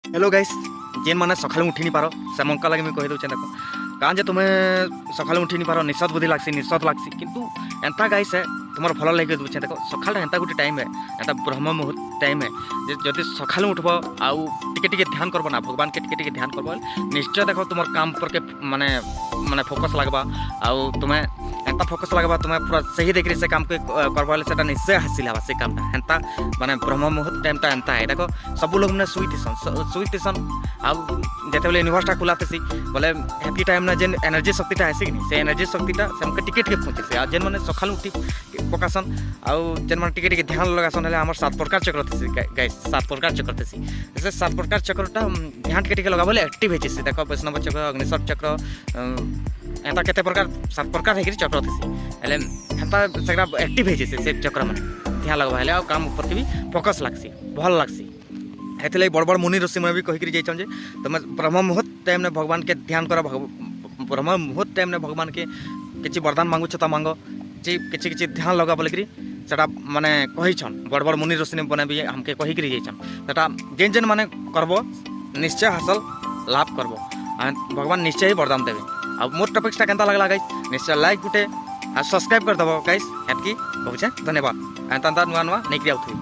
Hello guys जेन माने सकाल उठी नहीं पारो से मंका लगे मैं कहि दउचे देखो कान जे तुम्हें सकाल उठी नहीं पारो निशद बुद्धि लागसी निशद लागसी किंतु एंता गाइस है तुमर भल लगे दउचे देखो सकाल एंता गुटे टाइम है एंता ब्रह्म मुहूर्त टाइम है जे जदि सकाल उठबो आउ टिके टिके ध्यान करबो ना भगवान के टिके टिके ध्यान करबो निश्चय देखो तुमर काम पर के माने माने फोकस लगबा आउ तुम्हें एंता फोकस लगबा तुम्हें पूरा सही देखि से काम के करबाले सेटा निश्चय हासिल हवा से कामटा एंता माने ब्रह्म मुहूर्त टाइम ता एंता है देखो सब लोग ने सुईतिसन आउ जेते बेले यूनिवर्सिटी खुलातेसी बोले हैप्पी टाइम ना जेन एनर्जी शक्तिटा आसी कि से एनर्जी शक्तिटा से हमके टिके टिके पहुंचे से जेन माने सकाल उठी पकासन आउ जेन माने टिके टिके ध्यान लगासन हले हमर 7 प्रकार चक्र थेसी गाइस 7 प्रकार चक्र थेसी जैसे 7 प्रकार चक्रटा ध्यान टिके टिके लगाबले एक्टिव हे से देखो वैष्णव चक्र अग्निशर चक्र एंता केते प्रकार 7 प्रकार है कि चक्र थेसी हले एंता सगरा एक्टिव हे से चक्र माने ध्यान लगबा हले आ काम ऊपर के भी फोकस लागसी भल लागसी हेतले बड़ बड़ मुनि ऋषि मन भी कहि करी जाइछन जे तुम ब्रह्म मुहूर्त टाइम ने भगवान के ध्यान कर ब्रह्म मुहूर्त टाइम ने भगवान के किछि वरदान मांगु छ त मांगो जे किछि किछि ध्यान लगा बोले करी सेटा माने कहिछन बड़ बड़ मुनि ऋषि ने बने भी हमके कहि करी जाइछन सेटा जेन जेन माने करबो निश्चय हासिल लाभ करबो भगवान निश्चय ही वरदान देबे अब मोर टॉपिक्सटा केनता लागला गाइस निश्चय लाइक गुटे आ सब्सक्राइब कर दबो गाइस हेतकी कहू छै धन्यवाद एंता नुआ नुआ नेकरी आउथु।